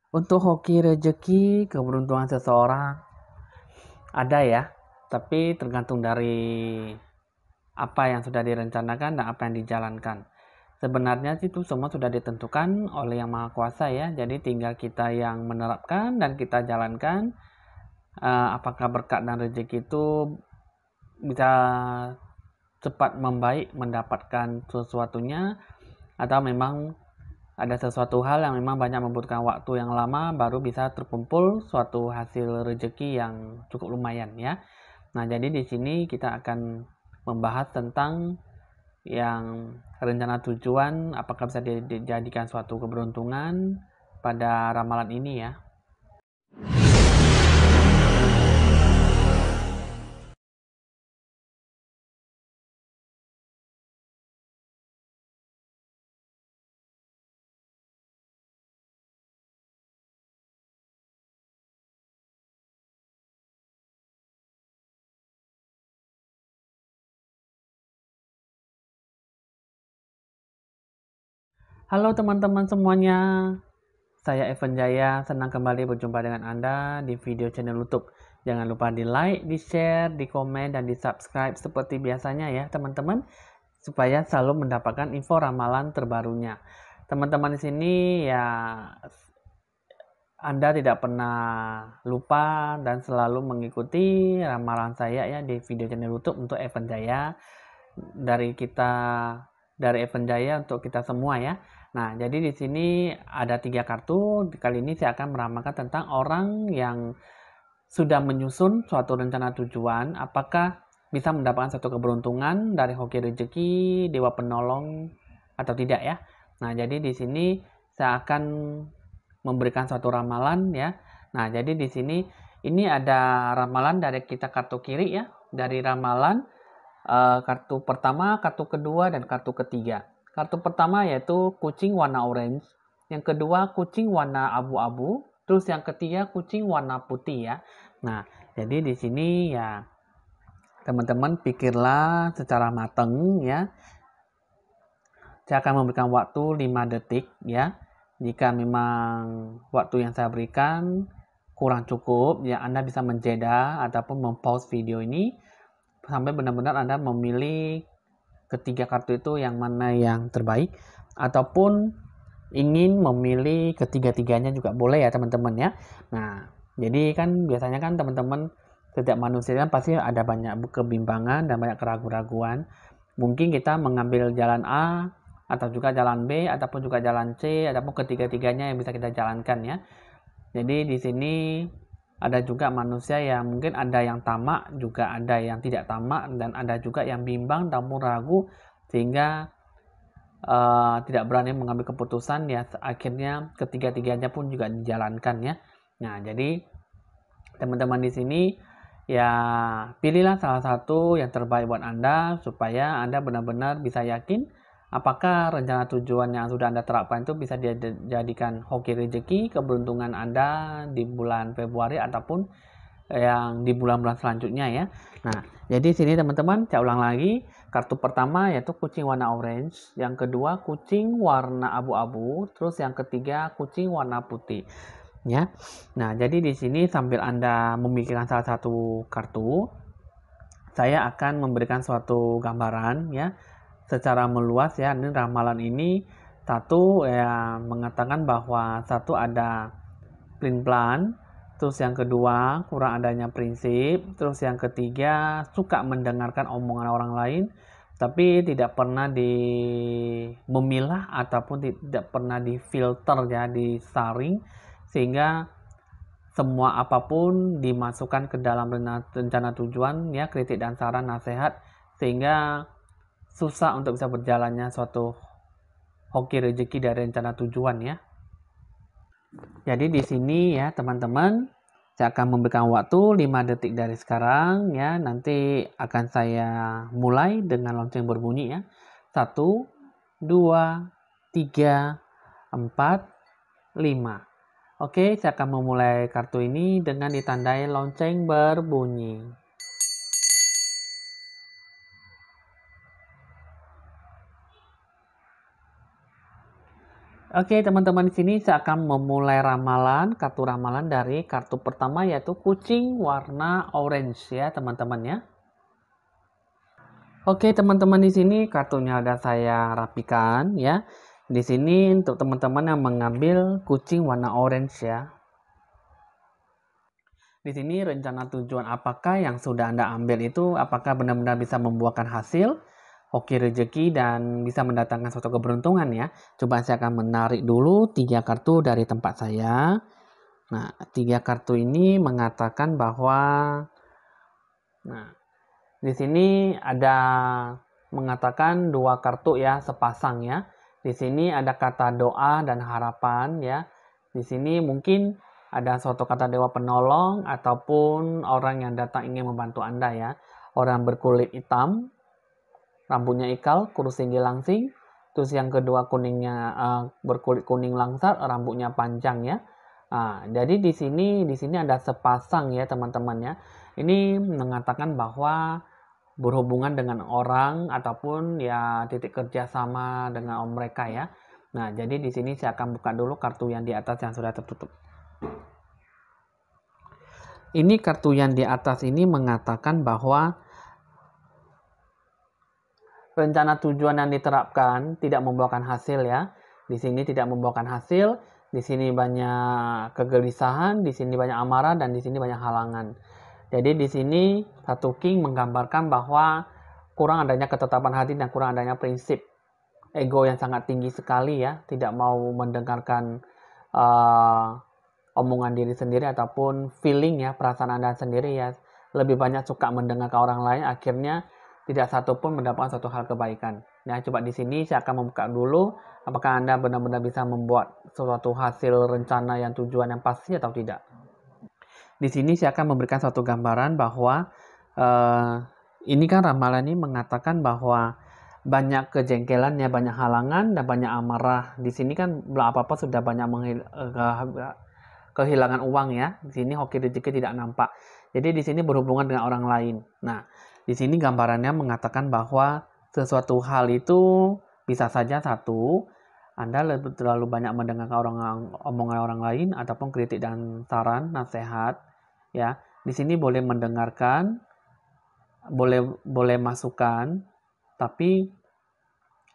Untuk hoki rezeki, keberuntungan seseorang ada ya, tapi tergantung dari apa yang sudah direncanakan dan apa yang dijalankan. Sebenarnya itu semua sudah ditentukan oleh Yang Maha Kuasa ya, jadi tinggal kita yang menerapkan dan kita jalankan. Apakah berkat dan rezeki itu bisa cepat membaik mendapatkan sesuatunya, atau memang ada sesuatu hal yang memang banyak membutuhkan waktu yang lama baru bisa terkumpul suatu hasil rezeki yang cukup lumayan ya. Nah, jadi di sini kita akan membahas tentang yang rencana tujuan apakah bisa dijadikan suatu keberuntungan pada ramalan ini ya. Halo teman-teman semuanya, saya Evan Jaya, senang kembali berjumpa dengan Anda di video channel YouTube. Jangan lupa di like, di share, di komen, dan di subscribe seperti biasanya ya teman-teman, supaya selalu mendapatkan info ramalan terbarunya. Teman-teman di sini ya, Anda tidak pernah lupa dan selalu mengikuti ramalan saya ya di video channel YouTube untuk Evan Jaya, dari kita, dari Evan Jaya untuk kita semua ya. Nah, jadi di sini ada 3 kartu. Kali ini saya akan meramalkan tentang orang yang sudah menyusun suatu rencana tujuan, apakah bisa mendapatkan satu keberuntungan dari hoki rezeki, dewa penolong atau tidak ya. Nah, jadi di sini saya akan memberikan suatu ramalan ya. Nah, jadi di sini ini ada ramalan dari kita kartu kiri ya, dari ramalan kartu pertama, kartu kedua, dan kartu ketiga. Kartu pertama yaitu kucing warna orange, yang kedua kucing warna abu-abu, terus yang ketiga kucing warna putih ya. Nah, jadi di sini ya teman-teman pikirlah secara matang ya. Saya akan memberikan waktu 5 detik ya. Jika memang waktu yang saya berikan kurang cukup, ya Anda bisa menjeda ataupun mempause video ini sampai benar-benar Anda memilih ketiga kartu itu yang mana yang terbaik, ataupun ingin memilih ketiga-tiganya juga boleh ya teman-teman ya. Nah, jadi kan biasanya kan teman-teman, setiap manusia kan pasti ada banyak kebimbangan dan banyak keraguan-raguan. Mungkin kita mengambil jalan A atau juga jalan B ataupun juga jalan C ataupun ketiga-tiganya yang bisa kita jalankan ya. Jadi di sini ada juga manusia yang mungkin ada yang tamak, juga ada yang tidak tamak, dan ada juga yang bimbang namun ragu sehingga tidak berani mengambil keputusan ya, akhirnya ketiga-tiganya pun juga dijalankan ya. Nah, jadi teman-teman di sini ya pilihlah salah satu yang terbaik buat Anda supaya Anda benar-benar bisa yakin apakah rencana tujuan yang sudah Anda terapkan itu bisa dijadikan hoki rezeki, keberuntungan Anda di bulan Februari ataupun yang di bulan-bulan selanjutnya ya. Nah, jadi sini teman-teman saya ulang lagi, kartu pertama yaitu kucing warna orange, yang kedua kucing warna abu-abu, terus yang ketiga kucing warna putih ya. Nah, jadi di sini sambil Anda memikirkan salah satu kartu, saya akan memberikan suatu gambaran ya secara meluas ya. Ini ramalan ini satu ya mengatakan bahwa satu ada plan, terus yang kedua kurang adanya prinsip, terus yang ketiga suka mendengarkan omongan orang lain tapi tidak pernah memilah ataupun tidak pernah difilter ya, disaring, sehingga semua apapun dimasukkan ke dalam rencana tujuan ya, kritik dan saran nasihat, sehingga susah untuk bisa berjalannya suatu hoki rezeki dari rencana tujuan ya. Jadi di sini ya teman-teman, saya akan memberikan waktu 5 detik dari sekarang ya. Nanti akan saya mulai dengan lonceng berbunyi ya. 1, 2, 3, 4, 5. Oke, saya akan memulai kartu ini dengan ditandai lonceng berbunyi. Oke, teman-teman, di sini saya akan memulai kartu ramalan dari kartu pertama, yaitu kucing warna orange ya, teman-teman ya. Oke, teman-teman, di sini kartunya udah saya rapikan ya. Di sini untuk teman-teman yang mengambil kucing warna orange ya. Di sini rencana tujuan apakah yang sudah Anda ambil itu, apakah benar-benar bisa membuahkan hasil, hoki rezeki, dan bisa mendatangkan suatu keberuntungan ya. Coba saya akan menarik dulu 3 kartu dari tempat saya. Nah, 3 kartu ini mengatakan bahwa, nah, di sini ada mengatakan 2 kartu ya, sepasang ya. Di sini ada kata doa dan harapan ya. Di sini mungkin ada suatu kata dewa penolong ataupun orang yang datang ingin membantu Anda ya. Orang berkulit hitam, rambutnya ikal, kurus tinggi langsing. Terus yang kedua kuningnya berkulit kuning langsat, rambutnya panjang ya. Jadi di sini ada sepasang ya, teman-teman ya. Ini mengatakan bahwa berhubungan dengan orang ataupun ya titik kerjasama dengan mereka ya. Nah, jadi di sini saya akan buka dulu kartu yang di atas yang sudah tertutup. Ini kartu yang di atas ini mengatakan bahwa rencana tujuan yang diterapkan tidak membuahkan hasil ya. Di sini tidak membuahkan hasil, di sini banyak kegelisahan, di sini banyak amarah, dan di sini banyak halangan. Jadi di sini satu king menggambarkan bahwa kurang adanya ketetapan hati dan kurang adanya prinsip. Ego yang sangat tinggi sekali ya, tidak mau mendengarkan omongan diri sendiri ataupun feeling ya, perasaan Anda sendiri ya. Lebih banyak suka mendengarkan orang lain, akhirnya tidak satu pun mendapatkan suatu hal kebaikan. Nah, coba di sini saya akan membuka dulu apakah Anda benar-benar bisa membuat suatu hasil rencana yang tujuan yang pasti atau tidak. Di sini saya akan memberikan suatu gambaran bahwa ini kan ramalan ini mengatakan bahwa banyak kejengkelan ya, banyak halangan dan banyak amarah. Di sini kan belum apa-apa sudah banyak kehilangan uang ya. Di sini hoki rezeki tidak nampak. Jadi di sini berhubungan dengan orang lain. Nah, di sini gambarannya mengatakan bahwa sesuatu hal itu bisa saja satu, Anda terlalu banyak mendengarkan omongan orang lain ataupun kritik dan saran, nasihat ya. Di sini boleh mendengarkan, boleh masukan, tapi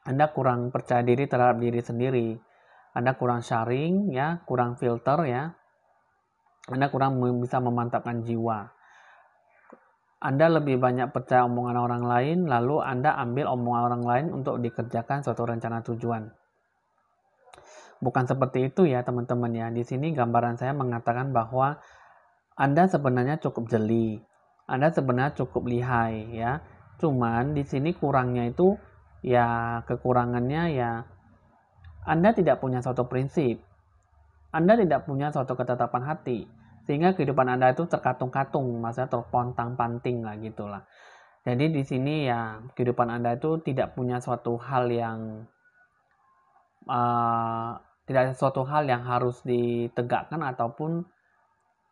Anda kurang percaya diri terhadap diri sendiri. Anda kurang sharing ya, kurang filter ya. Anda kurang bisa memantapkan jiwa. Anda lebih banyak percaya omongan orang lain, lalu Anda ambil omongan orang lain untuk dikerjakan suatu rencana tujuan. Bukan seperti itu ya, teman-teman ya. Di sini gambaran saya mengatakan bahwa Anda sebenarnya cukup jeli. Anda sebenarnya cukup lihai ya. Cuman di sini kurangnya itu ya, kekurangannya ya, Anda tidak punya suatu prinsip. Anda tidak punya suatu ketetapan hati. Sehingga kehidupan Anda itu terkatung-katung, maksudnya terpontang-panting lah gitulah. Jadi di sini ya kehidupan Anda itu tidak punya suatu hal yang tidak ada suatu hal yang harus ditegakkan ataupun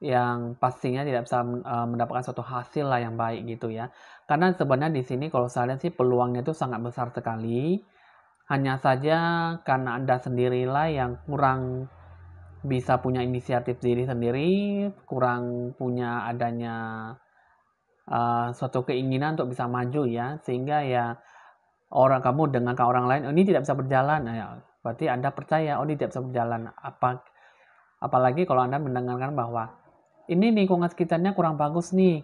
yang pastinya tidak bisa mendapatkan suatu hasil lah yang baik gitu ya. Karena sebenarnya di sini kalau saya lihat sih peluangnya itu sangat besar sekali. Hanya saja karena Anda sendirilah yang kurang bisa punya inisiatif diri sendiri, kurang punya adanya suatu keinginan untuk bisa maju ya, sehingga ya kamu dengan ke orang lain, oh, ini tidak bisa berjalan, nah, ya, berarti Anda percaya, oh ini tidak bisa berjalan. Apalagi kalau Anda mendengarkan bahwa ini lingkungan sekitarnya kurang bagus nih,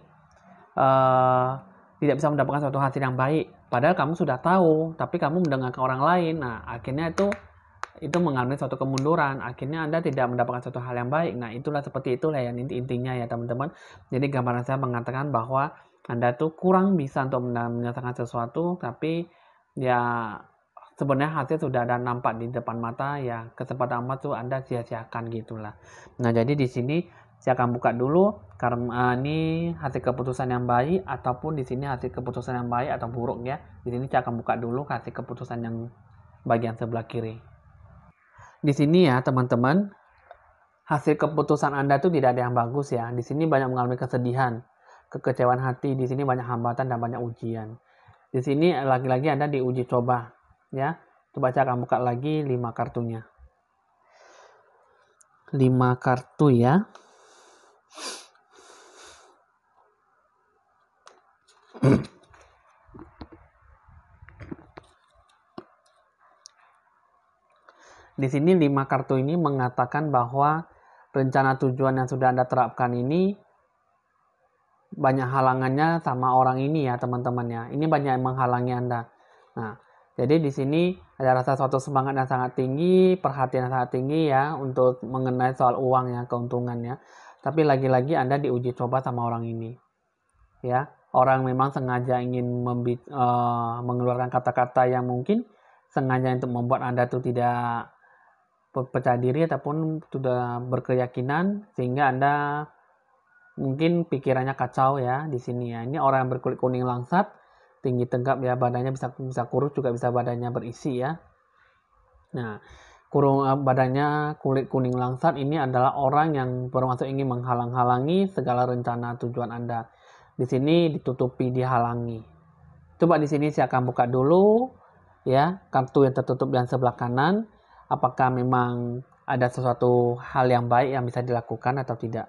tidak bisa mendapatkan suatu hasil yang baik, padahal kamu sudah tahu, tapi kamu mendengarkan orang lain, nah akhirnya itu mengalami suatu kemunduran, akhirnya Anda tidak mendapatkan suatu hal yang baik. Nah, itulah seperti itulah yang intinya ya, teman-teman. Jadi gambaran saya mengatakan bahwa Anda tuh kurang bisa untuk menyelesaikan sesuatu, tapi ya sebenarnya hasil sudah ada nampak di depan mata, ya kesempatan emas tuh Anda sia-siakan gitulah. Nah, jadi di sini saya akan buka dulu karena ini hasil keputusan yang baik ataupun di sini hasil keputusan yang baik atau buruk ya. Di sini saya akan buka dulu hasil keputusan yang bagian sebelah kiri. Di sini ya teman-teman, hasil keputusan Anda itu tidak ada yang bagus ya. Di sini banyak mengalami kesedihan, kekecewaan hati, di sini banyak hambatan dan banyak ujian. Di sini lagi-lagi Anda diuji coba ya. Coba saya akan buka lagi 5 kartunya. 5 kartu ya. Di sini 5 kartu ini mengatakan bahwa rencana tujuan yang sudah Anda terapkan ini banyak halangannya sama orang ini ya teman-teman ya. Ini banyak yang menghalangi Anda. Nah, jadi di sini ada rasa suatu semangat yang sangat tinggi, perhatian yang sangat tinggi ya untuk mengenai soal uang ya, keuntungannya. Tapi lagi-lagi Anda diuji coba sama orang ini. Ya, orang memang sengaja ingin mengeluarkan kata-kata yang mungkin sengaja untuk membuat Anda tuh tidak percaya diri ataupun sudah berkeyakinan sehingga Anda mungkin pikirannya kacau ya di sini ya. Ini orang yang berkulit kuning langsat, tinggi tegap ya, badannya bisa kurus juga bisa badannya berisi ya. Nah, badannya kulit kuning langsat ini adalah orang yang bermaksud ingin menghalang-halangi segala rencana tujuan Anda. Di sini ditutupi, dihalangi. Coba di sini saya akan buka dulu ya, kartu yang tertutup yang sebelah kanan. Apakah memang ada sesuatu hal yang baik yang bisa dilakukan atau tidak?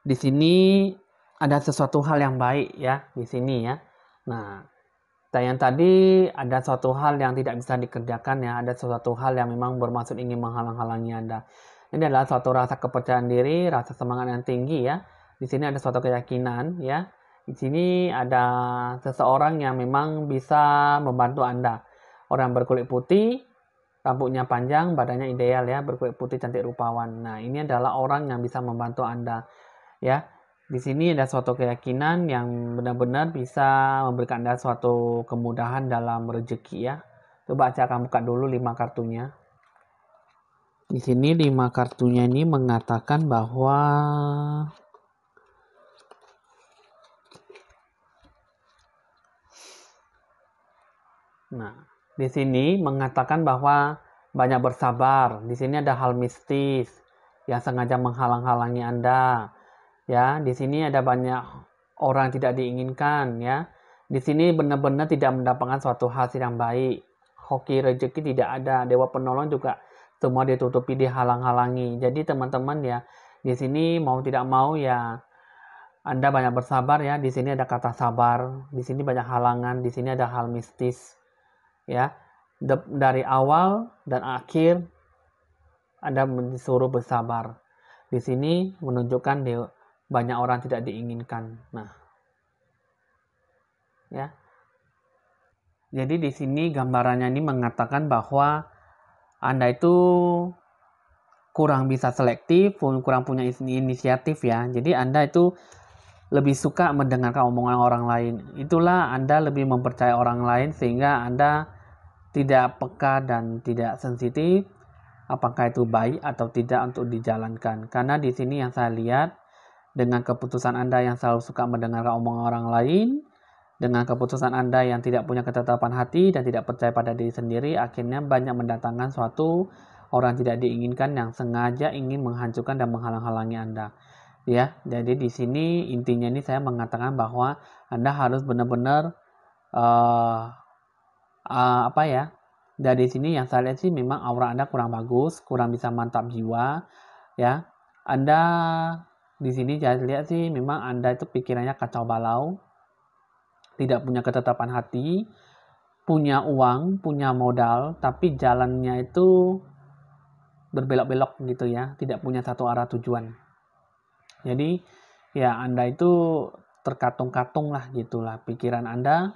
Di sini ada sesuatu hal yang baik ya di sini ya. Nah, yang tadi ada suatu hal yang tidak bisa dikerjakan ya, ada sesuatu hal yang memang bermaksud ingin menghalang-halangi Anda. Ini adalah suatu rasa kepercayaan diri, rasa semangat yang tinggi ya. Di sini ada suatu keyakinan ya. Di sini ada seseorang yang memang bisa membantu Anda. Orang berkulit putih, rambutnya panjang, badannya ideal ya, berkulit putih cantik rupawan. Nah, ini adalah orang yang bisa membantu Anda. Ya, di sini ada suatu keyakinan yang benar-benar bisa memberikan Anda suatu kemudahan dalam rezeki ya. Coba saya akan buka dulu 5 kartunya. Di sini 5 kartunya ini mengatakan bahwa di sini mengatakan bahwa banyak bersabar. Di sini ada hal mistis yang sengaja menghalang-halangi Anda. Ya, di sini ada banyak orang tidak diinginkan ya. Di sini benar-benar tidak mendapatkan suatu hasil yang baik. Hoki rezeki tidak ada, dewa penolong juga semua ditutupi, dihalang-halangi. Jadi teman-teman ya, di sini mau tidak mau ya Anda banyak bersabar ya. Di sini ada kata sabar, di sini banyak halangan, di sini ada hal mistis ya. Dari awal dan akhir Anda disuruh bersabar. Di sini menunjukkan banyak orang tidak diinginkan. Nah, ya. Jadi di sini gambarannya ini mengatakan bahwa Anda itu kurang bisa selektif, kurang punya inisiatif ya. Jadi Anda itu lebih suka mendengarkan omongan orang lain. Itulah Anda lebih mempercayai orang lain sehingga Anda tidak peka dan tidak sensitif apakah itu baik atau tidak untuk dijalankan. Karena di sini yang saya lihat dengan keputusan Anda yang selalu suka mendengarkan omongan orang lain, dengan keputusan Anda yang tidak punya ketetapan hati dan tidak percaya pada diri sendiri, akhirnya banyak mendatangkan suatu orang tidak diinginkan yang sengaja ingin menghancurkan dan menghalang-halangi Anda. Ya, jadi di sini intinya ini saya mengatakan bahwa Anda harus benar-benar apa ya? Dari sini yang saya lihat sih memang aura Anda kurang bagus, kurang bisa mantap jiwa, ya. Anda di sini saya lihat sih memang Anda itu pikirannya kacau balau, tidak punya ketetapan hati, punya uang, punya modal, tapi jalannya itu berbelok-belok gitu ya, tidak punya satu arah tujuan. Jadi ya Anda itu terkatung-katung lah gitulah pikiran Anda,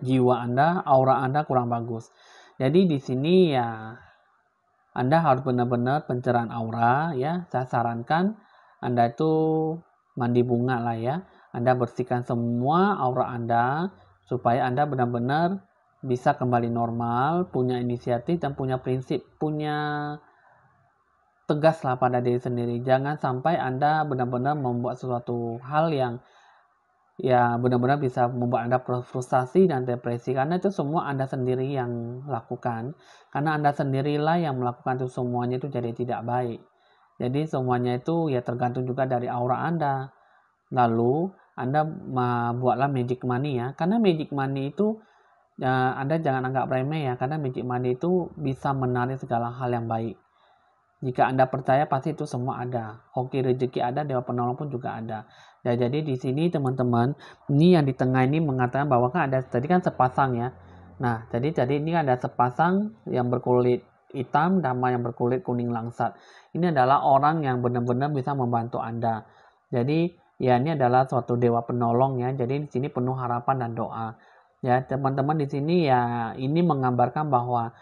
jiwa Anda, aura Anda kurang bagus. Jadi di sini ya Anda harus benar-benar pencerahan aura ya. Saya sarankan Anda itu mandi bunga lah ya. Anda bersihkan semua aura Anda supaya Anda benar-benar bisa kembali normal, punya inisiatif dan punya prinsip, punya tegaslah pada diri sendiri. Jangan sampai Anda benar-benar membuat sesuatu hal yang ya benar-benar bisa membuat Anda frustasi dan depresi karena itu semua Anda sendiri yang lakukan. Karena Anda sendirilah yang melakukan itu semuanya itu jadi tidak baik. Jadi semuanya itu ya tergantung juga dari aura Anda. Lalu Anda buatlah magic money ya. Karena magic money itu ya, Anda jangan anggap remeh ya. Karena magic money itu bisa menarik segala hal yang baik. Jika Anda percaya pasti itu semua ada. Hoki rezeki ada, dewa penolong pun juga ada. Ya, jadi di sini teman-teman, ini yang di tengah ini mengatakan bahwa kan ada tadi kan sepasang ya. Nah, jadi ini ada sepasang yang berkulit hitam sama yang berkulit kuning langsat. Ini adalah orang yang benar-benar bisa membantu Anda. Jadi ya ini adalah suatu dewa penolong ya. Jadi di sini penuh harapan dan doa. Ya, teman-teman di sini ya ini menggambarkan bahwa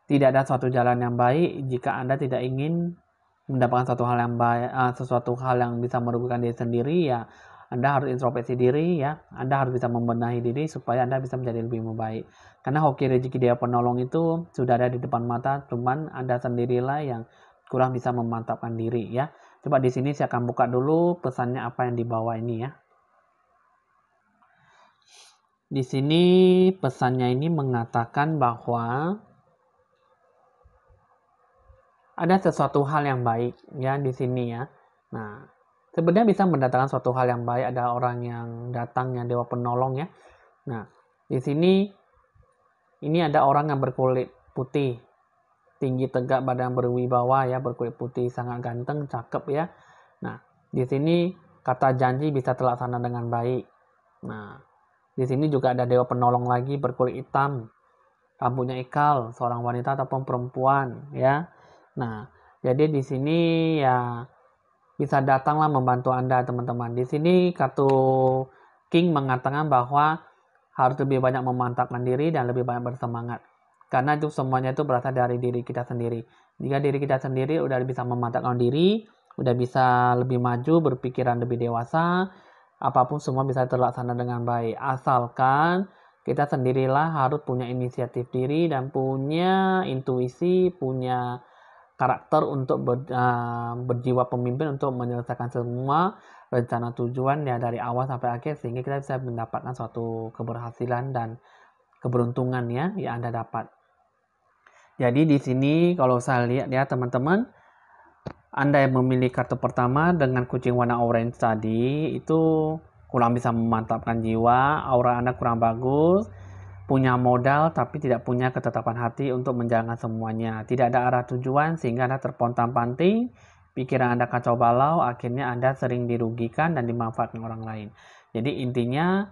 tidak ada suatu jalan yang baik jika Anda tidak ingin mendapatkan suatu hal yang baik, sesuatu hal yang bisa merugikan diri sendiri ya. Anda harus introspeksi diri ya. Anda harus bisa membenahi diri supaya Anda bisa menjadi lebih baik. Karena hoki rezeki dia penolong itu sudah ada di depan mata, cuman Anda sendirilah yang kurang bisa memantapkan diri ya. Coba di sini saya akan buka dulu pesannya apa yang dibawa ini ya. Di sini pesannya ini mengatakan bahwa ada sesuatu hal yang baik ya di sini ya. Nah, sebenarnya bisa mendatangkan suatu hal yang baik, ada orang yang datang yang dewa penolong ya. Nah, di sini ini ada orang yang berkulit putih, tinggi tegak, badan berwibawa ya, berkulit putih, sangat ganteng, cakep ya. Nah, di sini kata janji bisa terlaksana dengan baik. Nah, di sini juga ada dewa penolong lagi berkulit hitam, rambutnya ikal, seorang wanita ataupun perempuan ya. Nah, jadi di sini ya bisa datanglah membantu Anda teman-teman. Di sini kartu King mengatakan bahwa harus lebih banyak memantapkan diri dan lebih banyak bersemangat. Karena itu semuanya itu berasal dari diri kita sendiri. Jika diri kita sendiri udah bisa memantapkan diri, udah bisa lebih maju, berpikiran lebih dewasa, apapun semua bisa terlaksana dengan baik. Asalkan kita sendirilah harus punya inisiatif diri dan punya intuisi, punya karakter untuk berjiwa pemimpin untuk menyelesaikan semua rencana tujuan ya dari awal sampai akhir sehingga kita bisa mendapatkan suatu keberhasilan dan keberuntungan ya yang Anda dapat. Jadi di sini kalau saya lihat ya teman-teman, Anda yang memilih kartu pertama dengan kucing warna orange tadi itu kurang bisa memantapkan jiwa, aura Anda kurang bagus, punya modal tapi tidak punya ketetapan hati untuk menjalankan semuanya. Tidak ada arah tujuan sehingga Anda terpontang-panting, pikiran Anda kacau balau, akhirnya Anda sering dirugikan dan dimanfaatkan orang lain. Jadi intinya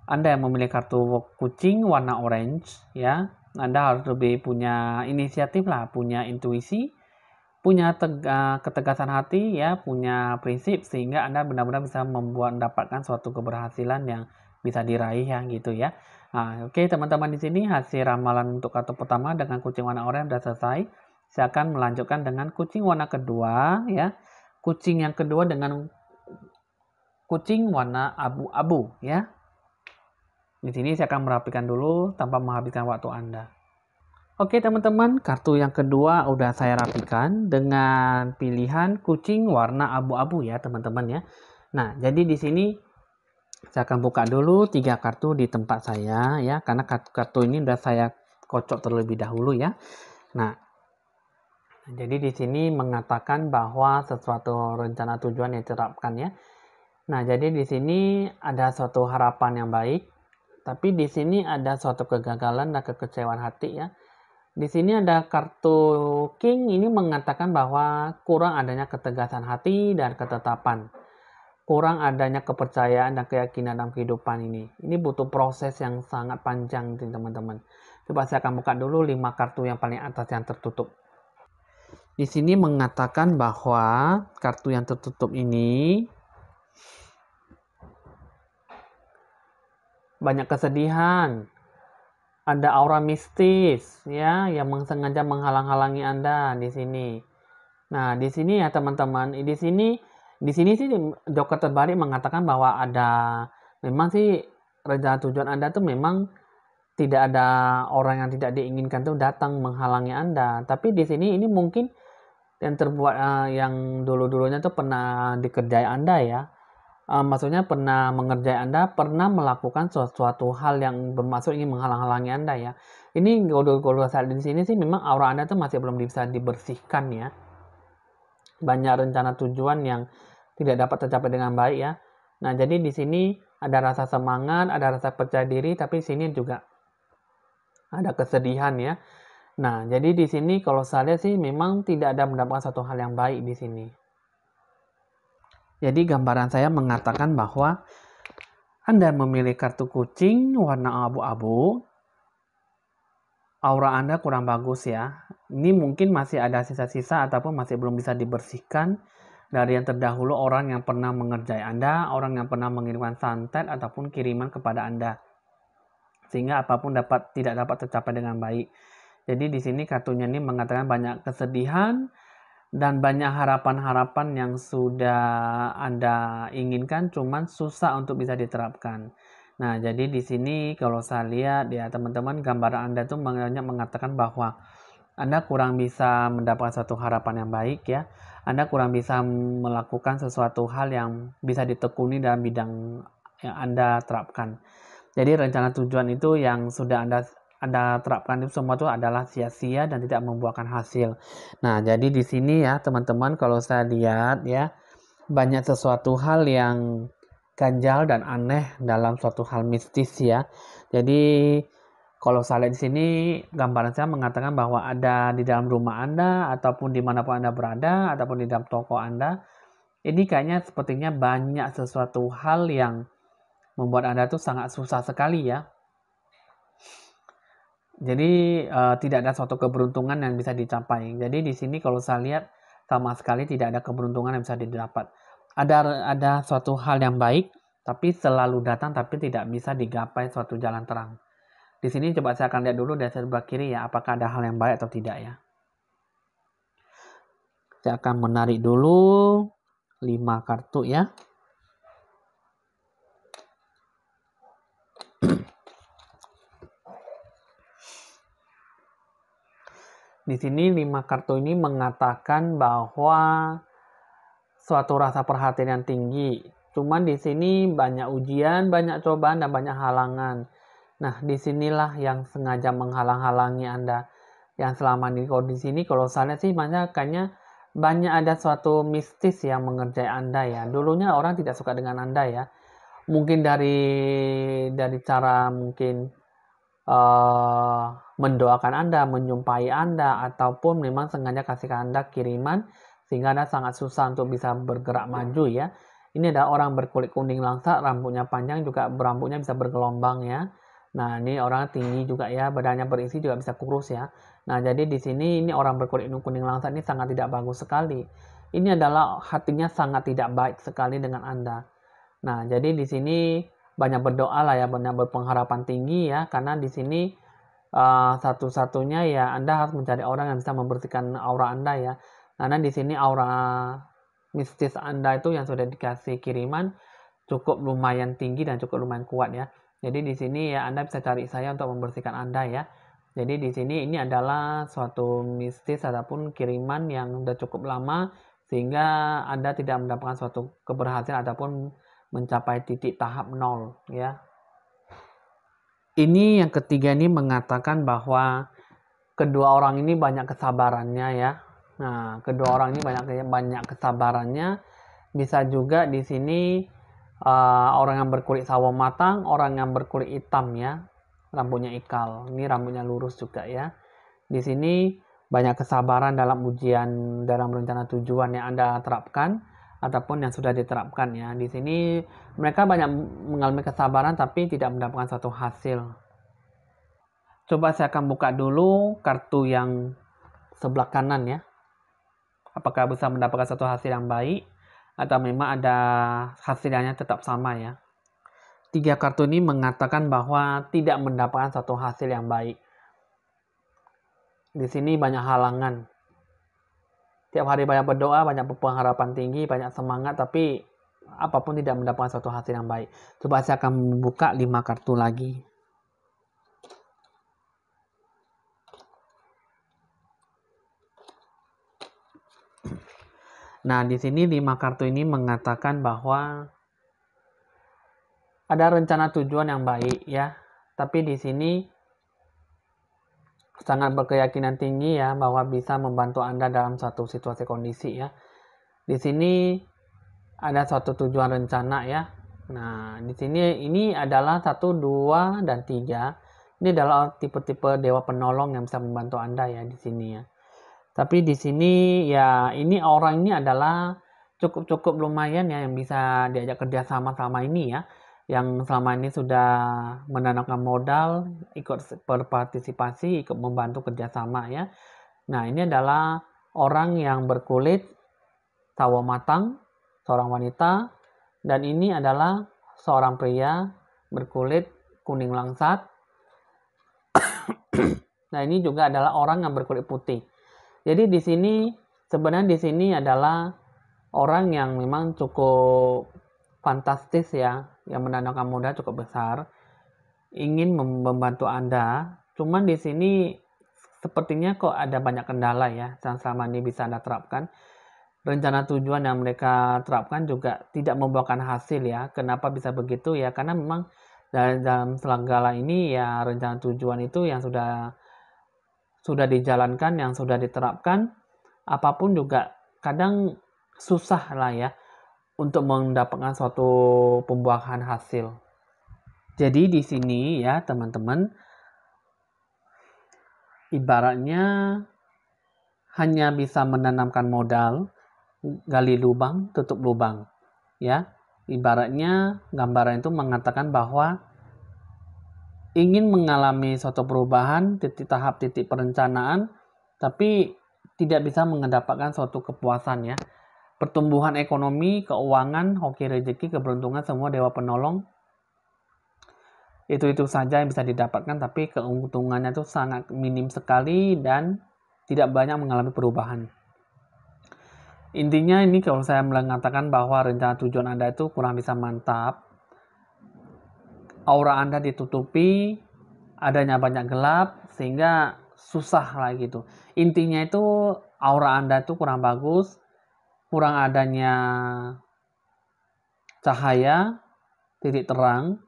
Anda yang memilih kartu kucing warna orange ya, Anda harus lebih punya inisiatif lah, punya intuisi, punya ketegasan hati ya, punya prinsip sehingga Anda benar-benar bisa mendapatkan suatu keberhasilan yang bisa diraih ya gitu ya. Nah, oke teman-teman di sini hasil ramalan untuk kartu pertama dengan kucing warna oranye sudah selesai. Saya akan melanjutkan dengan kucing warna kedua ya. Kucing yang kedua dengan kucing warna abu-abu ya. Di sini saya akan merapikan dulu tanpa menghabiskan waktu Anda. Oke teman-teman, kartu yang kedua udah saya rapikan dengan pilihan kucing warna abu-abu ya teman-teman ya. Nah, jadi di sini saya akan buka dulu 3 kartu di tempat saya ya, karena kartu ini udah saya kocok terlebih dahulu ya. Nah, jadi di sini mengatakan bahwa sesuatu rencana tujuan yang diterapkan ya. Nah, jadi di sini ada suatu harapan yang baik, tapi di sini ada suatu kegagalan dan kekecewaan hati ya. Di sini ada kartu King ini mengatakan bahwa kurang adanya ketegasan hati dan ketetapan. Kurang adanya kepercayaan dan keyakinan dalam kehidupan ini. Ini butuh proses yang sangat panjang teman-teman. Coba saya akan buka dulu 5 kartu yang paling atas yang tertutup. Di sini mengatakan bahwa kartu yang tertutup ini banyak kesedihan, ada aura mistis ya yang sengaja menghalang-halangi Anda di sini. Nah, di sini ya teman-teman, di sini sih Joker terbalik mengatakan bahwa ada memang sih rencana tujuan Anda tuh memang tidak ada orang yang tidak diinginkan tuh datang menghalangi Anda. Tapi di sini ini mungkin yang terbuat yang dulu-dulunya tuh pernah dikerjai Anda ya. Maksudnya pernah mengerjai Anda, pernah melakukan sesuatu hal yang bermaksud ingin menghalang-halangi Anda ya. Ini kalau saat di sini sih memang aura Anda tuh masih belum bisa dibersihkan ya. Banyak rencana tujuan yang tidak dapat tercapai dengan baik ya. Nah, jadi di sini ada rasa semangat, ada rasa percaya diri, tapi di sini juga ada kesedihan ya. Nah, jadi di sini kalau saya lihat sih memang tidak ada mendapatkan satu hal yang baik di sini. Jadi gambaran saya mengatakan bahwa Anda memilih kartu kucing warna abu-abu, aura Anda kurang bagus ya. Ini mungkin masih ada sisa-sisa ataupun masih belum bisa dibersihkan dari yang terdahulu orang yang pernah mengerjai Anda, orang yang pernah mengirimkan santet ataupun kiriman kepada Anda. Sehingga apapun tidak dapat tercapai dengan baik. Jadi di sini kartunya ini mengatakan banyak kesedihan dan banyak harapan-harapan yang sudah Anda inginkan cuman susah untuk bisa diterapkan. Nah, jadi di sini kalau saya lihat ya teman-teman, gambaran Anda tuh banyak mengatakan bahwa Anda kurang bisa mendapatkan suatu harapan yang baik ya. Anda kurang bisa melakukan sesuatu hal yang bisa ditekuni dalam bidang yang Anda terapkan. Jadi rencana tujuan itu yang sudah Anda terapkan itu semua itu adalah sia-sia dan tidak membuahkan hasil. Nah, jadi di sini ya teman-teman, kalau saya lihat ya, banyak sesuatu hal yang ganjal dan aneh dalam suatu hal mistis ya. Jadi kalau saya lihat di sini, gambaran saya mengatakan bahwa ada di dalam rumah Anda ataupun dimanapun Anda berada ataupun di dalam toko Anda, ini kayaknya sepertinya banyak sesuatu hal yang membuat Anda tuh sangat susah sekali ya. Jadi tidak ada suatu keberuntungan yang bisa dicapai. Jadi di sini kalau saya lihat sama sekali tidak ada keberuntungan yang bisa didapat. Ada suatu hal yang baik tapi selalu datang tapi tidak bisa digapai suatu jalan terang. Di sini coba saya akan lihat dulu dari sebelah kiri ya, apakah ada hal yang baik atau tidak ya. Saya akan menarik dulu 5 kartu ya. Di sini 5 kartu ini mengatakan bahwa suatu rasa perhatian yang tinggi. Cuman di sini banyak ujian, banyak cobaan, dan banyak halangan. Nah, disinilah yang sengaja menghalang-halangi Anda. Yang selama ini, kalau di sini, kalau saya lihat sih kayaknya banyak ada suatu mistis yang mengerjai Anda ya. Dulunya orang tidak suka dengan Anda ya. Mungkin dari cara mungkin mendoakan Anda, menyumpahi Anda, ataupun memang sengaja kasih ke Anda kiriman sehingga Anda sangat susah untuk bisa bergerak maju ya. Ini ada orang berkulit kuning langsat, rambutnya panjang, juga rambutnya bisa bergelombang ya. Nah, ini orang tinggi juga ya, badannya berisi, juga bisa kurus ya. Nah, jadi di sini ini orang berkulit kuning langsat ini sangat tidak bagus sekali. Ini adalah hatinya sangat tidak baik sekali dengan Anda. Nah, jadi di sini banyak berdoa lah ya, banyak berpengharapan tinggi ya, karena di sini satu-satunya ya Anda harus mencari orang yang bisa membersihkan aura Anda ya, karena di sini aura mistis Anda itu yang sudah dikasih kiriman cukup lumayan tinggi dan cukup lumayan kuat ya. Jadi di sini ya Anda bisa cari saya untuk membersihkan Anda ya. Jadi di sini ini adalah suatu mistis ataupun kiriman yang sudah cukup lama sehingga Anda tidak mendapatkan suatu keberhasilan ataupun mencapai titik tahap 0 ya. Ini yang ketiga ini mengatakan bahwa kedua orang ini banyak kesabarannya ya. Nah, kedua orang ini banyak kesabarannya. Bisa juga di sini orang yang berkulit sawo matang, orang yang berkulit hitam ya. Rambutnya ikal. Ini rambutnya lurus juga ya. Di sini banyak kesabaran dalam ujian, dalam rencana tujuan yang Anda terapkan ataupun yang sudah diterapkan ya. Di sini mereka banyak mengalami kesabaran tapi tidak mendapatkan suatu hasil. Coba saya akan buka dulu kartu yang sebelah kanan ya. Apakah bisa mendapatkan suatu hasil yang baik atau memang ada hasilnya tetap sama ya. 3 kartu ini mengatakan bahwa tidak mendapatkan suatu hasil yang baik. Di sini banyak halangan. Tiap hari banyak berdoa, banyak pengharapan tinggi, banyak semangat, tapi apapun tidak mendapatkan suatu hasil yang baik. Coba saya akan membuka 5 kartu lagi. Nah, di sini 5 kartu ini mengatakan bahwa ada rencana tujuan yang baik ya. Tapi di sini sangat berkeyakinan tinggi ya bahwa bisa membantu Anda dalam suatu situasi kondisi ya. Di sini ada suatu tujuan rencana ya. Nah, di sini ini adalah 1, 2, dan 3. Ini adalah tipe-tipe dewa penolong yang bisa membantu Anda ya di sini ya. Tapi di sini ya ini orang ini adalah cukup lumayan ya yang bisa diajak kerja sama ini ya. Yang selama ini sudah menanamkan modal, ikut berpartisipasi, ikut membantu kerjasama ya. Nah ini adalah orang yang berkulit sawo matang, seorang wanita, dan ini adalah seorang pria berkulit kuning langsat. Nah ini juga adalah orang yang berkulit putih. Jadi di sini sebenarnya di sini adalah orang yang memang cukup fantastis ya, yang menanamkan modal cukup besar, ingin membantu Anda. Cuman di sini sepertinya kok ada banyak kendala ya yang selama ini bisa Anda terapkan. Rencana tujuan yang mereka terapkan juga tidak membuahkan hasil ya. Kenapa bisa begitu ya? Karena memang dalam segala ini ya rencana tujuan itu yang sudah dijalankan, yang sudah diterapkan, apapun juga kadang susah lah ya untuk mendapatkan suatu pembuahan hasil. Jadi di sini ya teman-teman, ibaratnya hanya bisa menanamkan modal, gali lubang, tutup lubang. Ya, ibaratnya gambaran itu mengatakan bahwa ingin mengalami suatu perubahan tahap titik perencanaan, tapi tidak bisa mendapatkan suatu kepuasan ya. Pertumbuhan ekonomi, keuangan, hoki rezeki, keberuntungan, semua dewa penolong itu saja yang bisa didapatkan, tapi keuntungannya itu sangat minim sekali dan tidak banyak mengalami perubahan. Intinya ini kalau saya mengatakan bahwa rencana tujuan Anda itu kurang bisa mantap, aura Anda ditutupi, adanya banyak gelap sehingga susah lah gitu. Intinya itu aura Anda itu kurang bagus, kurang adanya cahaya, titik terang.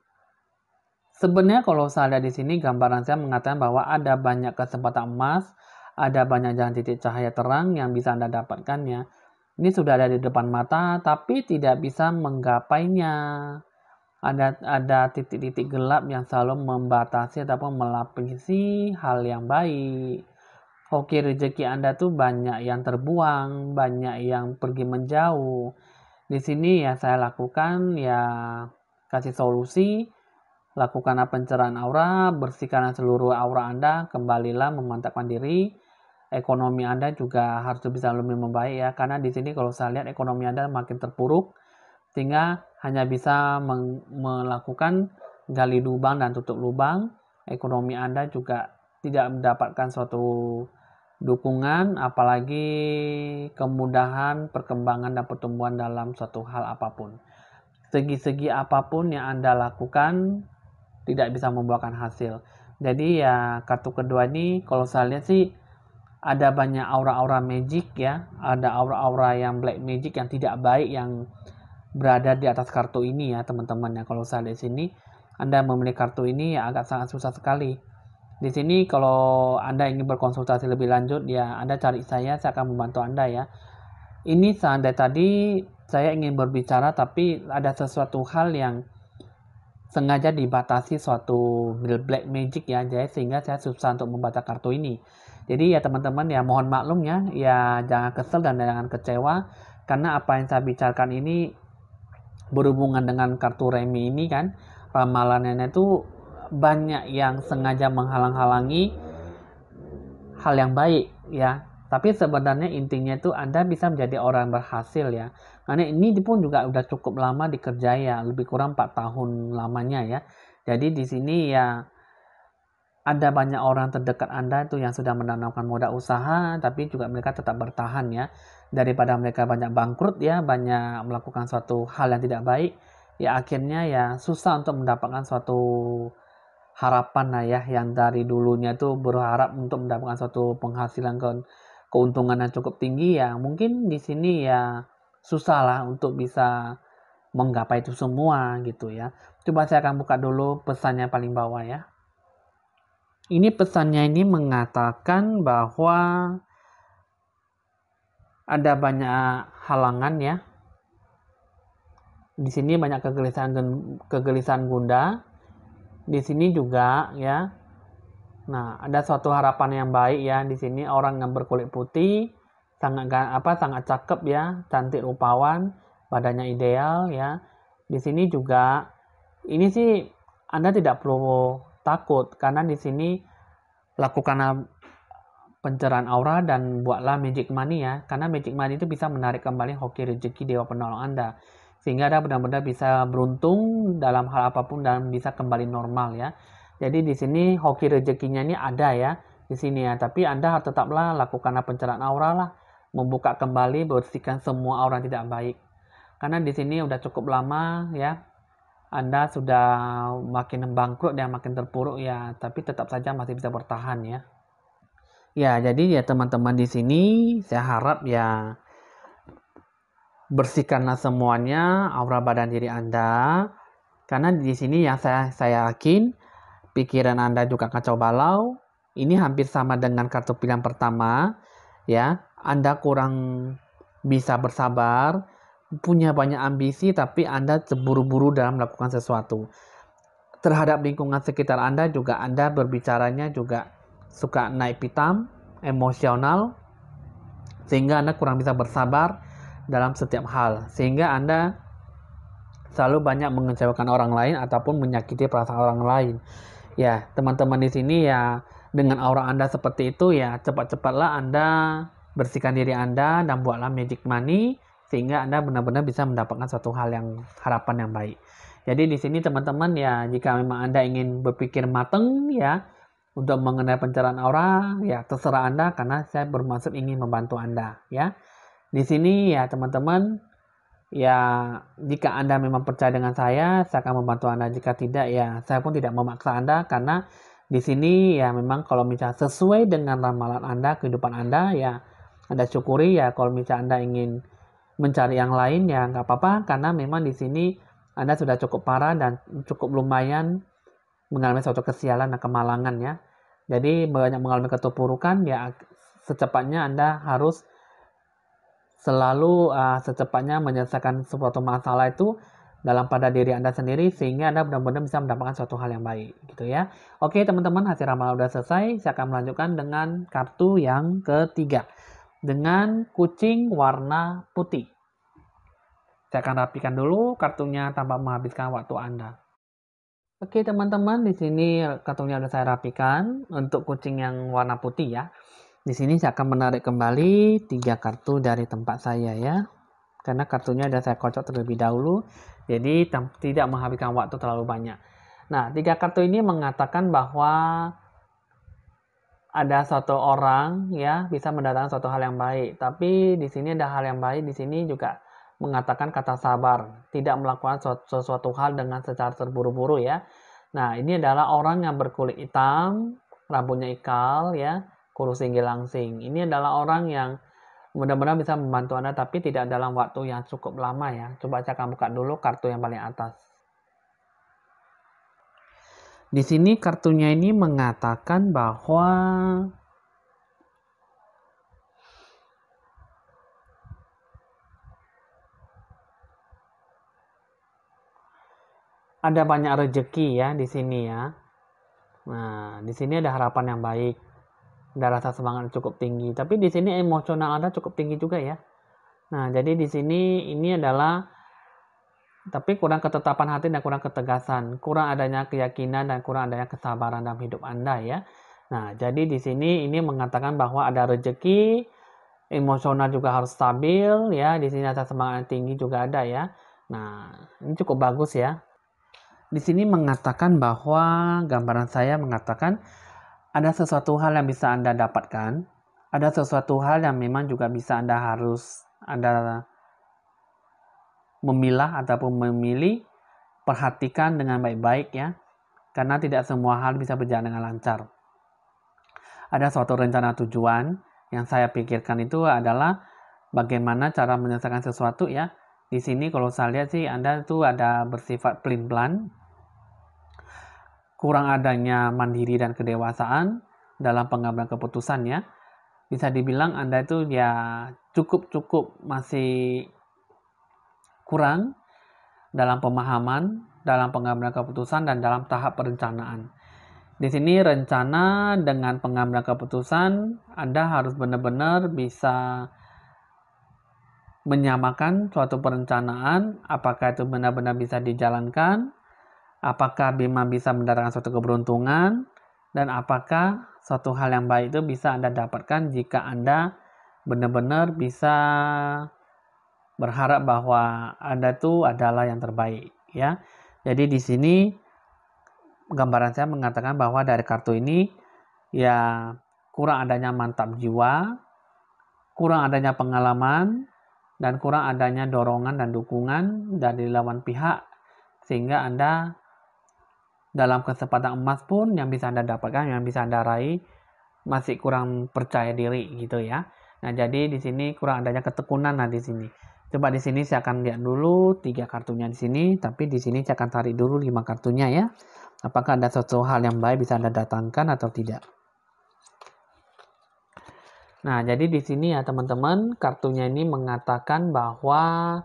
Sebenarnya kalau saya lihat di sini gambaran saya mengatakan bahwa ada banyak kesempatan emas, ada banyak jalan titik cahaya terang yang bisa Anda dapatkan ya. Ini sudah ada di depan mata tapi tidak bisa menggapainya. Ada titik-titik gelap yang selalu membatasi ataupun melapisi hal yang baik. Hoki rezeki Anda tuh banyak yang terbuang, banyak yang pergi menjauh. Di sini ya saya lakukan ya kasih solusi, lakukanlah pencerahan aura, bersihkan seluruh aura Anda, kembalilah memantapkan diri. Ekonomi Anda juga harus bisa lebih membaik ya, karena di sini kalau saya lihat ekonomi Anda makin terpuruk, sehingga hanya bisa melakukan gali lubang dan tutup lubang. Ekonomi Anda juga tidak mendapatkan suatu dukungan, apalagi kemudahan perkembangan dan pertumbuhan dalam suatu hal apapun. Segi-segi apapun yang Anda lakukan tidak bisa membuahkan hasil. Jadi ya kartu kedua ini kalau saya lihat sih ada banyak aura-aura magic ya, ada aura-aura yang black magic yang tidak baik yang berada di atas kartu ini ya teman-teman ya. Kalau saya lihat sini Anda memilih kartu ini ya agak sangat susah sekali. Di sini kalau Anda ingin berkonsultasi lebih lanjut ya Anda cari saya akan membantu Anda ya. Ini seandainya tadi saya ingin berbicara tapi ada sesuatu hal yang sengaja dibatasi suatu black magic ya, jadi sehingga saya susah untuk membaca kartu ini. Jadi ya teman-teman ya mohon maklum ya jangan kesel dan jangan kecewa karena apa yang saya bicarakan ini berhubungan dengan kartu remi ini kan, ramalannya itu banyak yang sengaja menghalang-halangi hal yang baik ya. Tapi sebenarnya intinya itu Anda bisa menjadi orang berhasil ya. Karena ini pun juga udah cukup lama dikerjai ya, lebih kurang 4 tahun lamanya ya. Jadi di sini ya ada banyak orang terdekat Anda itu yang sudah menanamkan modal usaha, tapi juga mereka tetap bertahan ya. Daripada mereka banyak bangkrut ya, banyak melakukan suatu hal yang tidak baik, ya akhirnya ya susah untuk mendapatkan suatu harapan lah ya, yang dari dulunya tuh berharap untuk mendapatkan suatu penghasilan keuntungan yang cukup tinggi ya. Mungkin di sini ya susah lah untuk bisa menggapai itu semua gitu ya. Coba saya akan buka dulu pesannya paling bawah ya. Ini pesannya ini mengatakan bahwa ada banyak halangan ya. Di sini banyak kegelisahan gunda. Di sini juga ya Nah, ada suatu harapan yang baik ya di sini, orang yang berkulit putih sangat cakep ya, cantik rupawan, badannya ideal ya. Di sini juga ini sih Anda tidak perlu takut karena di sini lakukan pencerahan aura dan buatlah magic money ya, karena magic money itu bisa menarik kembali hoki rezeki dewa penolong Anda, sehingga Anda benar-benar bisa beruntung dalam hal apapun dan bisa kembali normal ya. Jadi di sini hoki rezekinya ini ada ya di sini ya, tapi Anda harus tetaplah lakukan pencerahan aura lah, membuka kembali, bersihkan semua aura yang tidak baik, karena di sini udah cukup lama ya Anda sudah makin bangkrut dan makin terpuruk ya, tapi tetap saja masih bisa bertahan ya. Ya, jadi ya teman-teman di sini saya harap ya bersihkanlah semuanya aura badan diri Anda, karena di sini yang saya yakin pikiran Anda juga kacau balau. Ini hampir sama dengan kartu pilihan pertama ya. Anda kurang bisa bersabar, punya banyak ambisi tapi Anda terburu-buru dalam melakukan sesuatu. Terhadap lingkungan sekitar Anda juga Anda berbicaranya juga suka naik pitam, emosional, sehingga Anda kurang bisa bersabar dalam setiap hal, sehingga Anda selalu banyak mengecewakan orang lain ataupun menyakiti perasaan orang lain. Ya, teman-teman di sini ya, dengan aura Anda seperti itu ya, cepat-cepatlah Anda bersihkan diri Anda dan buatlah magic money sehingga Anda benar-benar bisa mendapatkan suatu hal yang harapan yang baik. Jadi di sini teman-teman ya, jika memang Anda ingin berpikir matang ya untuk mengenai pencerahan aura, ya terserah Anda karena saya bermaksud ingin membantu Anda ya. Di sini ya teman-teman, ya jika Anda memang percaya dengan saya akan membantu Anda. Jika tidak ya saya pun tidak memaksa Anda, karena di sini ya memang kalau misalnya sesuai dengan ramalan Anda, kehidupan Anda ya Anda syukuri ya. Kalau misalnya Anda ingin mencari yang lain ya nggak apa-apa, karena memang di sini Anda sudah cukup parah dan cukup lumayan mengalami suatu kesialan dan kemalangan ya. Jadi banyak mengalami keterpurukan ya, secepatnya Anda harus selalu secepatnya menyelesaikan suatu masalah itu dalam pada diri Anda sendiri, sehingga Anda benar-benar bisa mendapatkan suatu hal yang baik gitu ya. Oke teman-teman, hasil ramalan udah selesai. Saya akan melanjutkan dengan kartu yang ketiga dengan kucing warna putih. Saya akan rapikan dulu kartunya tanpa menghabiskan waktu Anda. Oke teman-teman, di sini kartunya sudah saya rapikan untuk kucing yang warna putih ya. Di sini saya akan menarik kembali 3 kartu dari tempat saya ya. Karena kartunya sudah saya kocok terlebih dahulu. Jadi tidak menghabiskan waktu terlalu banyak. Nah, 3 kartu ini mengatakan bahwa ada suatu orang ya bisa mendatangkan suatu hal yang baik. Tapi di sini ada hal yang baik, di sini juga mengatakan kata sabar, tidak melakukan sesuatu hal dengan secara terburu-buru ya. Nah, ini adalah orang yang berkulit hitam, rambutnya ikal ya, kurus tinggi langsing. Ini adalah orang yang mudah-mudahan bisa membantu Anda, tapi tidak dalam waktu yang cukup lama ya. Coba saya akan buka dulu kartu yang paling atas. Di sini kartunya ini mengatakan bahwa ada banyak rezeki ya di sini ya. Nah, di sini ada harapan yang baik, ada rasa semangat cukup tinggi. Tapi di sini emosional Anda cukup tinggi juga ya. Nah, jadi di sini ini adalah tapi kurang ketetapan hati dan kurang ketegasan, kurang adanya keyakinan dan kurang adanya kesabaran dalam hidup Anda ya. Nah, jadi di sini ini mengatakan bahwa ada rezeki, emosional juga harus stabil ya. Di sini rasa semangat tinggi juga ada ya. Nah, ini cukup bagus ya. Di sini mengatakan bahwa gambaran saya mengatakan ada sesuatu hal yang bisa Anda dapatkan, ada sesuatu hal yang memang juga bisa Anda memilah ataupun memilih, perhatikan dengan baik-baik ya, karena tidak semua hal bisa berjalan dengan lancar. Ada suatu rencana tujuan yang saya pikirkan itu adalah bagaimana cara menyelesaikan sesuatu ya. Di sini kalau saya lihat sih Anda itu ada bersifat pelin-pelan, kurang adanya mandiri dan kedewasaan dalam pengambilan keputusan ya. Bisa dibilang Anda itu ya cukup masih kurang dalam pemahaman, dalam pengambilan keputusan dan dalam tahap perencanaan. Di sini rencana dengan pengambilan keputusan, Anda harus benar-benar bisa menyamakan suatu perencanaan, apakah itu benar-benar bisa dijalankan, apakah Bima bisa mendatangkan suatu keberuntungan, dan apakah suatu hal yang baik itu bisa Anda dapatkan jika Anda benar-benar bisa berharap bahwa Anda itu adalah yang terbaik, ya. Jadi di sini gambaran saya mengatakan bahwa dari kartu ini ya kurang adanya mantap jiwa, kurang adanya pengalaman, dan kurang adanya dorongan dan dukungan dari lawan pihak, sehingga Anda dalam kesempatan emas pun yang bisa Anda dapatkan, yang bisa Anda raih, masih kurang percaya diri gitu ya. Nah, jadi di sini kurang adanya ketekunan. Nah, di sini coba di sini saya akan lihat dulu 3 kartunya di sini, tapi di sini saya akan tarik dulu 5 kartunya ya. Apakah ada suatu hal yang baik bisa Anda datangkan atau tidak? Nah, jadi di sini ya teman-teman, kartunya ini mengatakan bahwa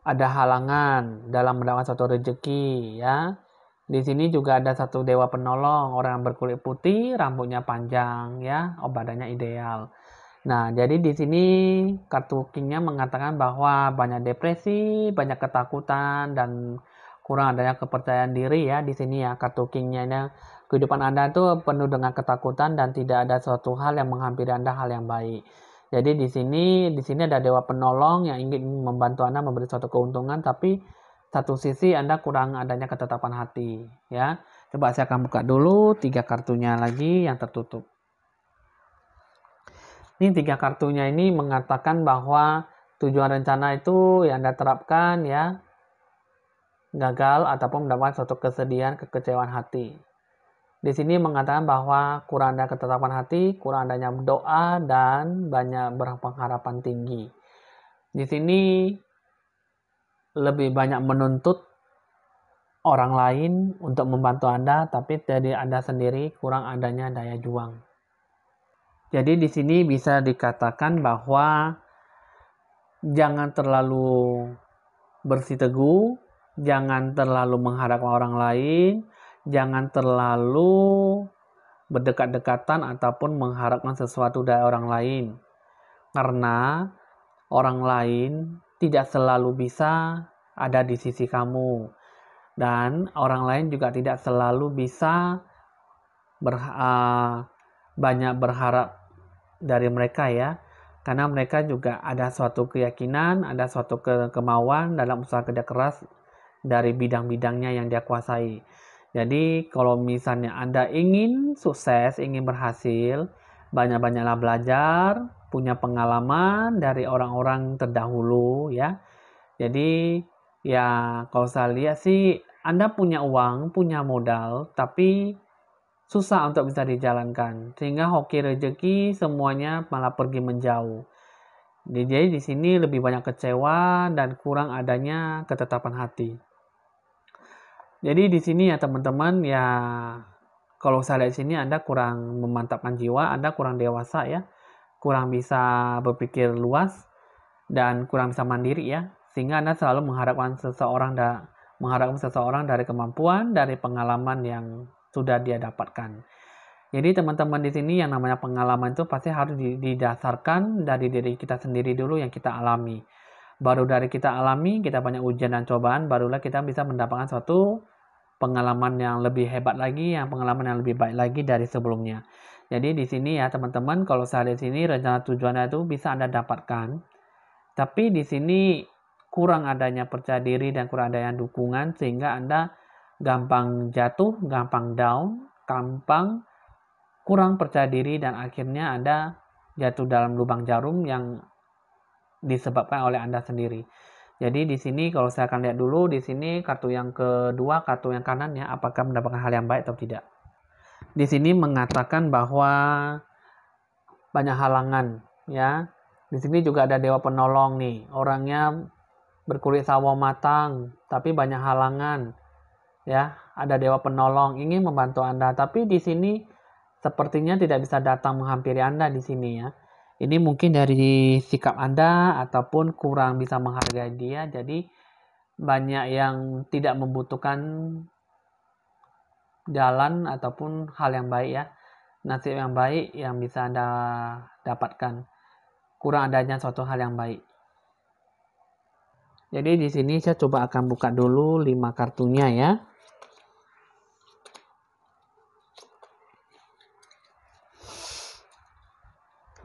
ada halangan dalam mendapatkan suatu rezeki ya. Di sini juga ada satu dewa penolong, orang yang berkulit putih, rambutnya panjang ya, badannya ideal. Nah, jadi di sini kartu kingnya mengatakan bahwa banyak depresi, banyak ketakutan, dan kurang adanya kepercayaan diri ya di sini ya kartu kingnya. Kehidupan Anda itu penuh dengan ketakutan dan tidak ada suatu hal yang menghampiri Anda hal yang baik. Jadi di sini ada dewa penolong yang ingin membantu Anda memberi suatu keuntungan, tapi satu sisi Anda kurang adanya ketetapan hati ya. Coba saya akan buka dulu 3 kartunya lagi yang tertutup. Ini 3 kartunya ini mengatakan bahwa tujuan rencana itu yang Anda terapkan ya gagal ataupun mendapat suatu kesedihan, kekecewaan hati. Di sini mengatakan bahwa kurang ada ketetapan hati, kurang adanya doa, dan banyak berpengharapan tinggi. Di sini lebih banyak menuntut orang lain untuk membantu Anda, tapi dari Anda sendiri kurang adanya daya juang. Jadi di sini bisa dikatakan bahwa jangan terlalu bersiteguh, jangan terlalu mengharapkan orang lain, jangan terlalu berdekat-dekatan ataupun mengharapkan sesuatu dari orang lain. Karena orang lain tidak selalu bisa ada di sisi kamu. Dan orang lain juga tidak selalu bisa banyak berharap dari mereka ya. Karena mereka juga ada suatu keyakinan, ada suatu kemauan dalam usaha kerja keras dari bidang-bidangnya yang dia kuasai. Jadi kalau misalnya Anda ingin sukses, ingin berhasil, banyak-banyaklah belajar, punya pengalaman dari orang-orang terdahulu ya. Jadi ya kalau saya lihat sih Anda punya uang, punya modal, tapi susah untuk bisa dijalankan. Sehingga hoki rezeki semuanya malah pergi menjauh. Jadi di sini lebih banyak kecewa dan kurang adanya ketetapan hati. Jadi di sini ya teman-teman ya kalau saya lihat di sini Anda kurang memantapkan jiwa, Anda kurang dewasa ya, kurang bisa berpikir luas dan kurang bisa mandiri ya, sehingga Anda selalu mengharapkan seseorang dari kemampuan, dari pengalaman yang sudah dia dapatkan. Jadi teman-teman di sini yang namanya pengalaman itu pasti harus didasarkan dari diri kita sendiri dulu yang kita alami. Baru dari kita alami, kita banyak ujian dan cobaan, barulah kita bisa mendapatkan suatu pengalaman yang lebih hebat lagi, yang pengalaman yang lebih baik lagi dari sebelumnya. Jadi di sini ya teman-teman, kalau saya di sini rencana tujuannya itu bisa Anda dapatkan. Tapi di sini kurang adanya percaya diri dan kurang adanya dukungan sehingga Anda gampang jatuh, gampang down, gampang kurang percaya diri dan akhirnya Anda jatuh dalam lubang jarum yang disebabkan oleh Anda sendiri. Jadi di sini kalau saya akan lihat dulu di sini kartu yang kedua, kartu yang kanan ya, apakah mendapatkan hal yang baik atau tidak. Di sini mengatakan bahwa banyak halangan ya. Di sini juga ada dewa penolong nih. Orangnya berkulit sawo matang, tapi banyak halangan. Ya, ada dewa penolong ingin membantu Anda, tapi di sini sepertinya tidak bisa datang menghampiri Anda di sini ya. Ini mungkin dari sikap Anda ataupun kurang bisa menghargai dia. Jadi banyak yang tidak membutuhkan jalan ataupun hal yang baik ya, nasib yang baik yang bisa Anda dapatkan, kurang adanya suatu hal yang baik. Jadi di sini saya coba akan buka dulu 5 kartunya ya.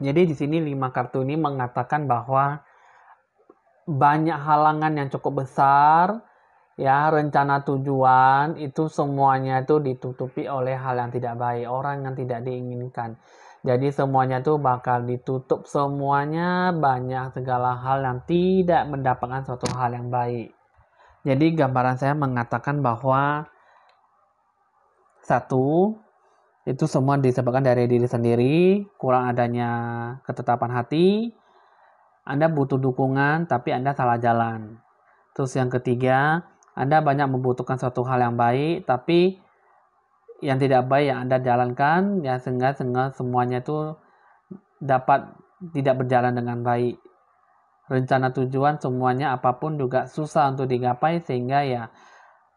Jadi di sini 5 kartu ini mengatakan bahwa banyak halangan yang cukup besar ya, rencana tujuan itu semuanya itu ditutupi oleh hal yang tidak baik, orang yang tidak diinginkan. Jadi semuanya itu bakal ditutup semuanya, banyak segala hal yang tidak mendapatkan suatu hal yang baik. Jadi gambaran saya mengatakan bahwa satu, itu semua disebabkan dari diri sendiri, kurang adanya ketetapan hati, Anda butuh dukungan tapi Anda salah jalan. Terus yang ketiga, Anda banyak membutuhkan suatu hal yang baik, tapi yang tidak baik yang Anda jalankan, ya sehingga semuanya itu dapat tidak berjalan dengan baik. Rencana tujuan semuanya apapun juga susah untuk digapai, sehingga ya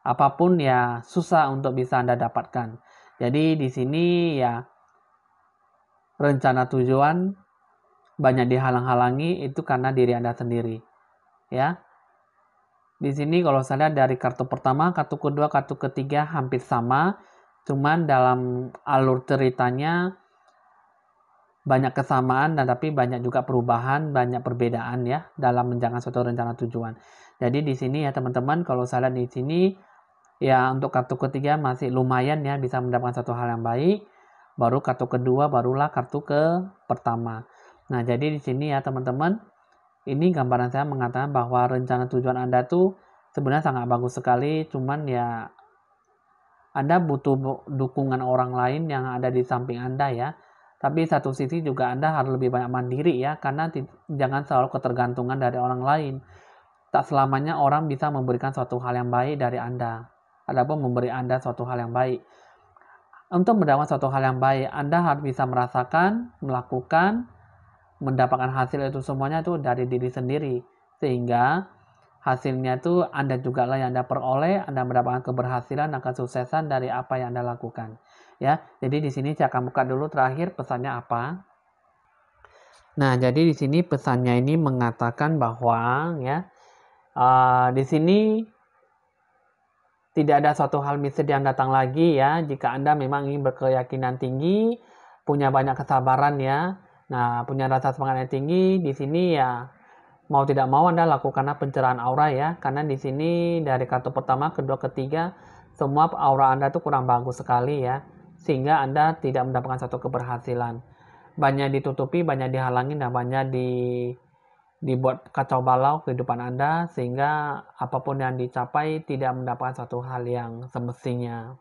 apapun ya susah untuk bisa Anda dapatkan. Jadi di sini ya rencana tujuan banyak dihalang-halangi itu karena diri Anda sendiri. Ya. Di sini kalau saya lihat dari kartu pertama, kartu kedua, kartu ketiga hampir sama. Cuman dalam alur ceritanya banyak kesamaan dan tapi banyak juga perubahan, banyak perbedaan ya dalam menjalankan suatu rencana tujuan. Jadi di sini ya teman-teman, kalau saya lihat di sini ya untuk kartu ketiga masih lumayan ya bisa mendapatkan satu hal yang baik. Baru kartu kedua barulah kartu ke pertama. Nah, jadi di sini ya teman-teman, ini gambaran saya mengatakan bahwa rencana tujuan Anda tuh sebenarnya sangat bagus sekali, cuman ya Anda butuh dukungan orang lain yang ada di samping Anda ya. Tapi satu sisi juga Anda harus lebih banyak mandiri ya, karena jangan selalu ketergantungan dari orang lain. Tak selamanya orang bisa memberikan suatu hal yang baik dari Anda. Adapun memberi Anda suatu hal yang baik. Untuk mendapatkan suatu hal yang baik, Anda harus bisa merasakan, melakukan, mendapatkan hasil itu semuanya itu dari diri sendiri. Sehingga hasilnya itu Anda juga lah yang Anda peroleh, Anda mendapatkan keberhasilan dan kesuksesan dari apa yang Anda lakukan. Ya, jadi di sini saya akan buka dulu terakhir pesannya apa. Nah, jadi di sini pesannya ini mengatakan bahwa ya di sini tidak ada suatu hal mistis yang datang lagi ya. Jika Anda memang ingin berkeyakinan tinggi, punya banyak kesabaran ya. Nah, punya rasa semangat yang tinggi, di sini ya mau tidak mau Anda lakukanlah pencerahan aura ya. Karena di sini dari kartu pertama, kedua, ketiga, semua aura Anda itu kurang bagus sekali ya. Sehingga Anda tidak mendapatkan satu keberhasilan. Banyak ditutupi, banyak dihalangi, dan banyak dibuat kacau balau kehidupan Anda, sehingga apapun yang dicapai tidak mendapatkan satu hal yang semestinya.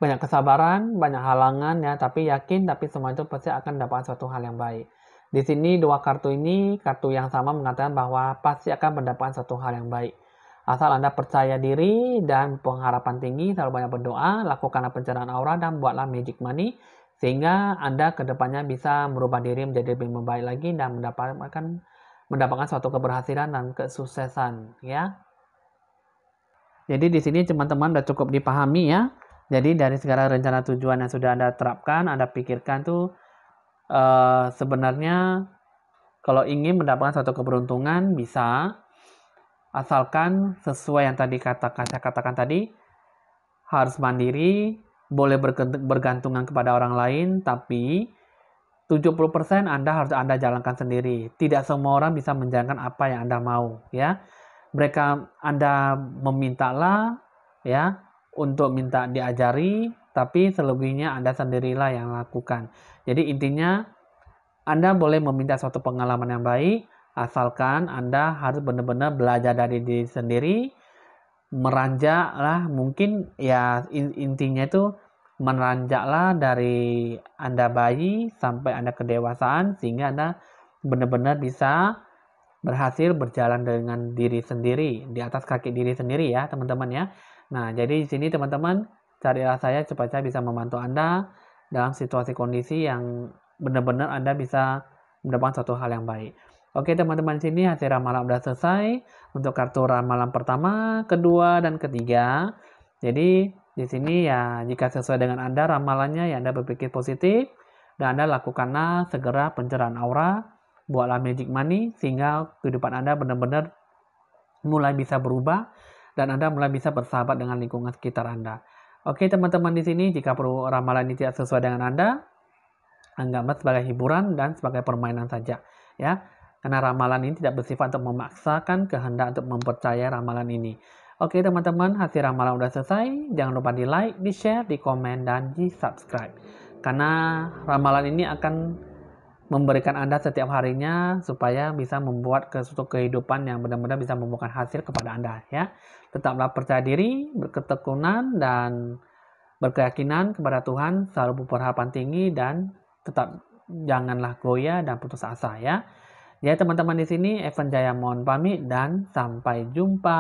Banyak kesabaran, banyak halangan ya, tapi yakin, tapi semua itu pasti akan dapat suatu hal yang baik. Di sini dua kartu ini, kartu yang sama mengatakan bahwa pasti akan mendapatkan satu hal yang baik. Asal Anda percaya diri dan pengharapan tinggi, selalu banyak berdoa, lakukanlah pencerahan aura dan buatlah magic money, sehingga Anda kedepannya bisa merubah diri menjadi lebih baik lagi dan mendapatkan suatu keberhasilan dan kesuksesan ya. Jadi di sini teman-teman sudah cukup dipahami ya. Jadi dari segala rencana tujuan yang sudah Anda terapkan, Anda pikirkan tuh sebenarnya kalau ingin mendapatkan suatu keberuntungan bisa, asalkan sesuai yang tadi saya katakan tadi, harus mandiri, boleh bergantungan kepada orang lain, tapi 70% Anda harus Anda jalankan sendiri. Tidak semua orang bisa menjalankan apa yang Anda mau, ya. Mereka Anda memintalah, ya, untuk minta diajari, tapi selebihnya Anda sendirilah yang lakukan. Jadi intinya Anda boleh meminta suatu pengalaman yang baik, asalkan Anda harus benar-benar belajar dari diri sendiri, meranjaklah, mungkin ya intinya itu meranjaklah dari Anda bayi sampai Anda kedewasaan, sehingga Anda benar-benar bisa berhasil berjalan dengan diri sendiri, di atas kaki diri sendiri ya teman-teman ya. Nah, jadi di sini teman-teman, carilah saya supaya saya bisa membantu Anda dalam situasi kondisi yang benar-benar Anda bisa mendapatkan suatu hal yang baik. Oke teman-teman, sini hasil ramalan sudah selesai untuk kartu ramalan pertama, kedua, dan ketiga. Jadi Di sini ya, jika sesuai dengan Anda ramalannya, ya Anda berpikir positif, dan Anda lakukanlah segera pencerahan aura, buatlah magic money, sehingga kehidupan Anda benar-benar mulai bisa berubah, dan Anda mulai bisa bersahabat dengan lingkungan sekitar Anda. Oke teman-teman, di sini jika perlu ramalan ini tidak sesuai dengan Anda, anggaplah sebagai hiburan dan sebagai permainan saja, ya. Karena ramalan ini tidak bersifat untuk memaksakan kehendak untuk mempercayai ramalan ini. Oke teman-teman, hasil ramalan udah selesai. Jangan lupa di like, di share, di komen, dan di subscribe. Karena ramalan ini akan memberikan Anda setiap harinya supaya bisa membuat suatu kehidupan yang benar-benar bisa membuahkan hasil kepada Anda, ya. Tetaplah percaya diri, berketekunan, dan berkeyakinan kepada Tuhan, selalu berharapan tinggi, dan tetap janganlah goyah dan putus asa, ya. Ya teman-teman, di sini Evan Jaya mohon pamit dan sampai jumpa.